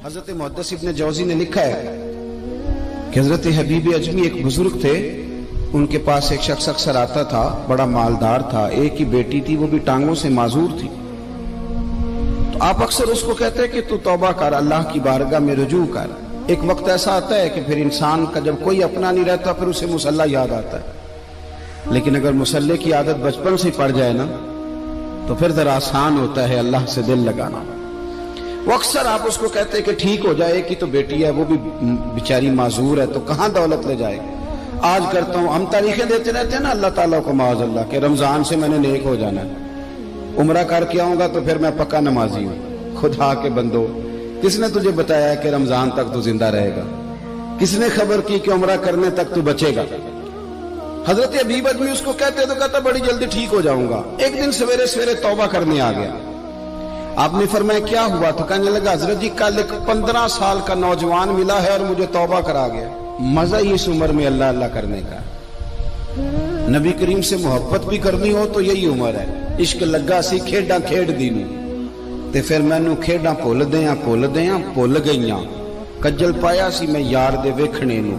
حضرت محدث ابن جوزی نے لکھا ہے کہ حضرت حبیب اجمی ایک بزرگ تھے، ان کے پاس ایک شخص اکثر آتا تھا، بڑا مالدار تھا، ایک ہی بیٹی تھی، وہ بھی ٹانگوں سے معذور تھی۔ تو آپ اکثر اس کو کہتے کہ تو توبہ کر، اللہ کی بارگاہ میں رجوع کر۔ ایک وقت ایسا آتا ہے کہ پھر انسان کا جب کوئی اپنا نہیں رہتا پھر اسے مصلی یاد آتا ہے، لیکن اگر مصلی کی عادت بچپن سے پڑ جائے نا تو پھر ذرا آسان ہوتا ہے اللہ سے دل لگانا۔ وہ اکثر آپ اس کو کہتے کہ ٹھیک ہو جائے کہ تو بیٹی ہے، وہ بھی بیچاری معذور ہے، تو کہاں دولت لے جائے گی۔ آج کرتا ہوں، ہم تاریخیں دیتے رہتے ہیں نا اللہ تعالیٰ کو معاذ اللہ کہ رمضان سے میں نے نیک ہو جانا ہے، عمرہ کر کے آؤں گا تو پھر میں پکا نمازی ہوں۔ خدا کے بندو، کس نے تجھے بتایا کہ رمضان تک تو زندہ رہے گا؟ کس نے خبر کی کہ عمرہ کرنے تک تو بچے گا؟ حضرت حبیب اجمی اس کو کہتے تو کہتا بڑی جلدی ٹھیک ہو جاؤں گا۔ ایک دن سویرے سویرے توبہ کرنے آ گیا۔ آپ نے فرمایا کیا ہوا؟ تو کہنے لگا حضرت جی کل ایک 15 سال کا نوجوان ملا ہے اور مجھے توبہ کرا گیا۔ مزہ ہی اس عمر میں اللہ اللہ کرنے کا، نبی کریم سے محبت بھی کرنی ہو تو یہی عمر ہے۔ عشق لگا سی کھیڈاں کھیڈ دینوں تے پھر مینوں کھیڈاں بھول گئیاں، کجل پایا سی میں یار دے ویکھنے نوں،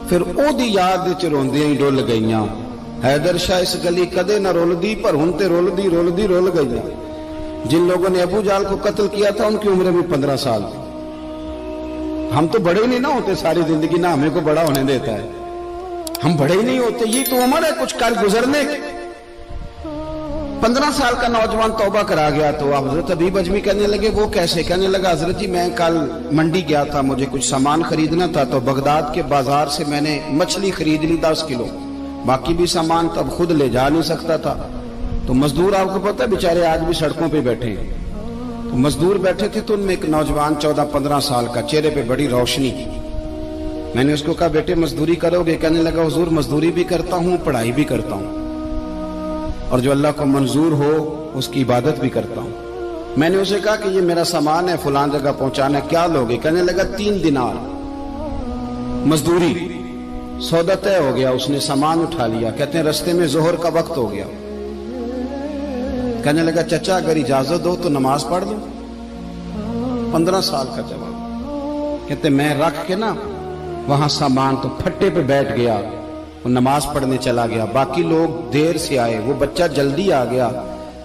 پھر او دی یاد وچ روندیاں ہی ڈول گئیاں۔ حیدر شاہ اس گلی کدے نہ رولدی پر ہن تے رولدی رول گئیاں۔ جن لوگوں نے ابو جال کو قتل کیا تھا ان کی عمر بھی 15 سال تھی۔ ہم تو بڑے ہی نہیں نہ ہوتے ساری زندگی، نہ ہمیں کو بڑا ہونے دیتا ہے، ہم بڑے ہی نہیں ہوتے، یہ تو عمر ہے کچھ کر گزرنے کی۔ 15 سال کا نوجوان توبہ کرا گیا تو حضرت حبیب اجمی کہنے لگے وہ کیسے؟ کہنے لگا حضرت جی میں کل منڈی گیا تھا، مجھے کچھ سامان خریدنا تھا، تو بغداد کے بازار سے میں نے مچھلی خرید لی 10 کلو، باقی بھی سامان تب خود لے جا نہیں سکتا تھا۔ تو مزدور آپ کو پتہ ہے بیچارے آج بھی سڑکوں پہ بیٹھے ہیں، تو مزدور بیٹھے تھے تو ان میں ایک نوجوان 14-15 سال کا، چہرے پہ بڑی روشنی تھی۔ میں نے اس کو کہا بیٹے مزدوری کرو گے؟ کہنے لگا حضور مزدوری بھی کرتا ہوں، پڑھائی بھی کرتا ہوں، اور جو اللہ کو منظور ہو اس کی عبادت بھی کرتا ہوں۔ میں نے اسے کہا کہ یہ میرا سامان ہے فلان جگہ پہنچانا، کیا لوگے؟ کہنے لگا 3 دینار مزدوری۔ سودا طے ہو گیا، اس نے سامان اٹھا لیا۔ کہتے ہیں رستے میں ظہر کا وقت ہو گیا، کہنے لگا چچا اگر اجازت دو تو نماز پڑھ دوں۔ 15 سال کا جواب۔ کہتے میں رکھ کے نا وہاں سامان تو پھٹے پہ بیٹھ گیا، وہ نماز پڑھنے چلا گیا، باقی لوگ دیر سے آئے، وہ بچہ جلدی آ گیا۔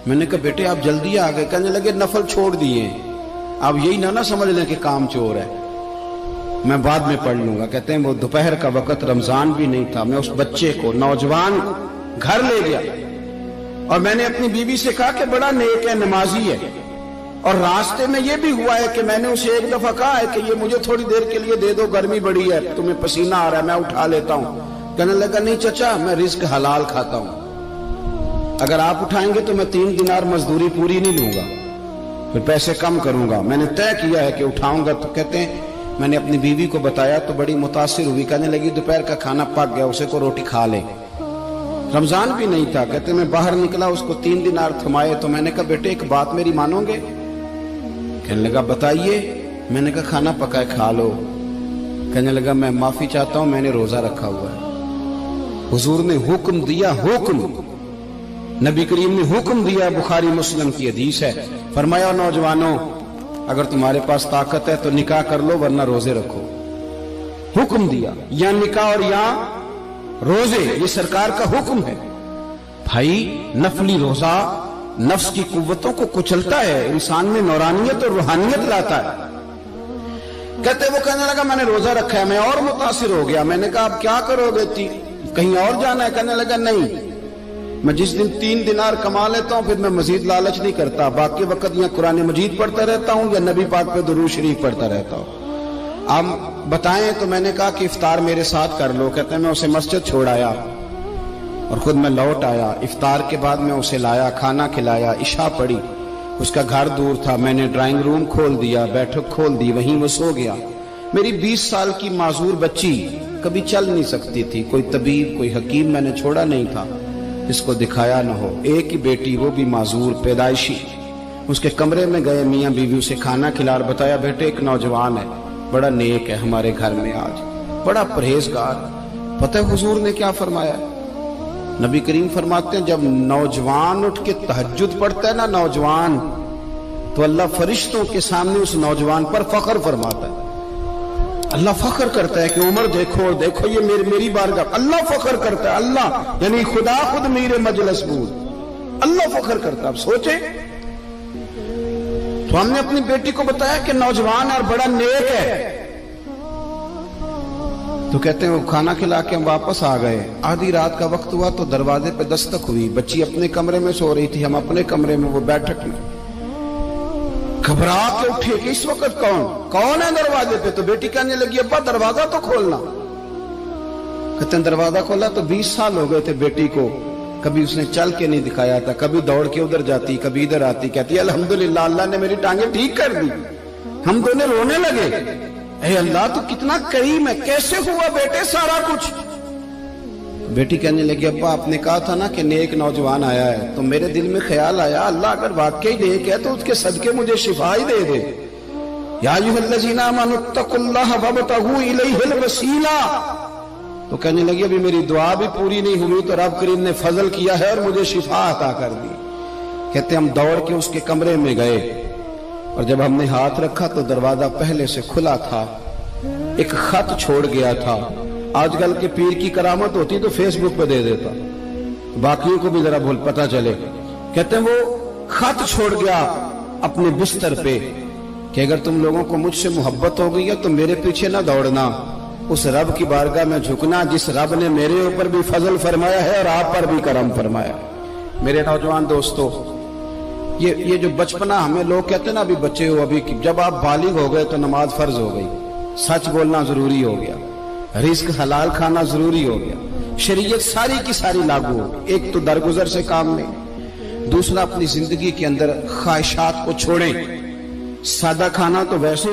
میں نے کہا بیٹے آپ جلدی آ گئے؟ کہنے لگے نفل چھوڑ دیے، آپ یہی نہ سمجھ لیں کہ کام چور ہے، میں بعد میں پڑھ لوں گا۔ کہتے ہیں وہ دوپہر کا وقت، رمضان بھی نہیں تھا، میں اس بچے کو نوجوان گھر لے گیا اور میں نے اپنی بیوی سے کہا کہ بڑا نیک ہے، نمازی ہے، اور راستے میں یہ بھی ہوا ہے کہ میں نے اسے ایک دفعہ کہا ہے کہ یہ مجھے تھوڑی دیر کے لیے دے دو، گرمی بڑی ہے، تمہیں پسینہ آ رہا ہے، میں اٹھا لیتا ہوں۔ کہنے لگا نہیں چچا میں رزق حلال کھاتا ہوں، اگر آپ اٹھائیں گے تو میں 3 دینار مزدوری پوری نہیں لوں گا، پھر پیسے کم کروں گا، میں نے طے کیا ہے کہ اٹھاؤں گا۔ تو کہتے ہیں میں نے اپنی بیوی کو بتایا تو بڑی متاثر ہوئی، کہنے لگی دوپہر کا کھانا پک گیا، اسے کو روٹی کھا لے، رمضان بھی نہیں تھا۔ کہتے میں باہر نکلا، اس کو 3 دینار تھمائے، تو میں نے کہا بیٹے ایک بات میری مانو گے؟ کہنے لگا بتائیے۔ میں نے کہا کھانا پکائے کھا لو۔ کہنے لگا میں معافی چاہتا ہوں، میں نے روزہ رکھا ہوا ہے۔ حضور نے حکم دیا، حکم نبی کریم نے حکم دیا، بخاری مسلم کی حدیث ہے، فرمایا نوجوانوں اگر تمہارے پاس طاقت ہے تو نکاح کر لو ورنہ روزے رکھو۔ حکم دیا، یا نکاح اور یا روزے، یہ سرکار کا حکم ہے۔ بھائی نفلی روزہ نفس کی قوتوں کو کچلتا ہے، انسان میں نورانیت اور روحانیت لاتا ہے۔ کہتے وہ کہنے لگا میں نے روزہ رکھا ہے، میں اور متاثر ہو گیا۔ میں نے کہا آپ کیا کرو گے؟ کہیں اور جانا ہے؟ کہنے لگا نہیں، میں جس دن 3 دینار کما لیتا ہوں پھر میں مزید لالچ نہیں کرتا، باقی وقت یا قرآن مجید پڑھتا رہتا ہوں یا نبی پاک پہ درود شریف پڑھتا رہتا ہوں۔ آپ بتائیں؟ تو میں نے کہا کہ افطار میرے ساتھ کر لو۔ کہتے ہیں میں اسے مسجد چھوڑ آیا اور خود میں لوٹ آیا۔ افطار کے بعد میں اسے لایا، کھانا کھلایا، عشاء پڑھی، اس کا گھر دور تھا، میں نے ڈرائنگ روم کھول دیا، بیٹھک کھول دی، وہیں وہ سو گیا۔ میری 20 سال کی معذور بچی کبھی چل نہیں سکتی تھی، کوئی طبیب کوئی حکیم میں نے چھوڑا نہیں تھا اس کو دکھایا نہ ہو۔ ایک ہی بیٹی، وہ بھی معذور پیدائشی، اس کے کمرے میں گئے، میاں بیوی اسے کھانا کھلا اور بتایا بیٹے ایک نوجوان ہے، بڑا نیک ہے ہمارے گھر میں، آج بڑا پرہیزگار۔ پتہ ہے حضور نے کیا فرمایا؟ نبی کریم فرماتے ہیں جب نوجوان اٹھ کے تہجد پڑھتا ہے نا، نوجوان تو اللہ فرشتوں کے سامنے اس نوجوان پر فخر فرماتا ہے. اللہ فخر کرتا ہے کہ عمر دیکھو دیکھو یہ میری بارگاہ. اللہ فخر کرتا ہے, اللہ یعنی خدا خود میرے مجلس بود, اللہ فخر کرتا ہے. اب سوچے تو ہم نے اپنی بیٹی کو بتایا کہ نوجوان اور بڑا نیک ہے, تو کہتے ہیں وہ کھانا کھلا کے ہم واپس آ گئے. آدھی رات کا وقت ہوا تو دروازے پہ دستک ہوئی. بچی اپنے کمرے میں سو رہی تھی, ہم اپنے کمرے میں, وہ بیٹھک میں. گھبرا کے اٹھے کہ اس وقت کون ہے دروازے پہ؟ تو بیٹی کہنے لگی ابا دروازہ تو کھولنا. کہتے ہیں دروازہ کھولا تو 20 سال ہو گئے تھے بیٹی کو, کبھی اس نے چل کے نہیں دکھایا تھا, کبھی دوڑ کے ادھر جاتی کبھی ادھر آتی. کہتی ہے الحمدللہ اللہ نے میری ٹانگیں ٹھیک کر دی. ہم دونوں رونے لگے, اے اللہ تو کتنا کریم ہے, کیسے ہوا بیٹے سارا کچھ؟ بیٹی کہنے لگی ابا آپ نے کہا تھا نا کہ نیک نوجوان آیا ہے, تو میرے دل میں خیال آیا اللہ اگر واقعی نیک ہے تو اس کے صدقے مجھے شفا ہی دے دے. یا ایھا الذین آمنوا اتقوا اللہ وابتغوا الیہ الوسیلہ. تو کہنے لگی ابھی میری دعا بھی پوری نہیں ہوئی تو رب کریم نے فضل کیا ہے اور مجھے شفا عطا کر دی. کہتے ہم دوڑ کے اس کے کمرے میں گئے اور جب ہم نے ہاتھ رکھا تو دروازہ پہلے سے کھلا تھا, ایک خط چھوڑ گیا تھا. آج کل کے پیر کی کرامت ہوتی تو فیس بک پہ دے دیتا, باقیوں کو بھی ذرا بھول پتہ چلے. کہتے ہیں وہ خط چھوڑ گیا اپنے بستر پہ کہ اگر تم لوگوں کو مجھ سے محبت ہو گئی ہے تو میرے پیچھے نہ دوڑنا, اس رب کی بارگاہ میں جھکنا جس رب نے میرے اوپر بھی فضل فرمایا ہے اور آپ پر بھی کرم فرمایا. میرے نوجوان دوستو, یہ جو بچپنا ہمیں لوگ کہتے ہیں نا ابھی بچے ہو, ابھی جب آپ بالغ ہو گئے تو نماز فرض ہو گئی, سچ بولنا ضروری ہو گیا, رزق حلال کھانا ضروری ہو گیا, شریعت ساری کی ساری لاگو ہو. ایک تو درگزر سے کام لیں, دوسرا اپنی زندگی کے اندر خواہشات کو چھوڑیں. سادہ کھانا تو ویسے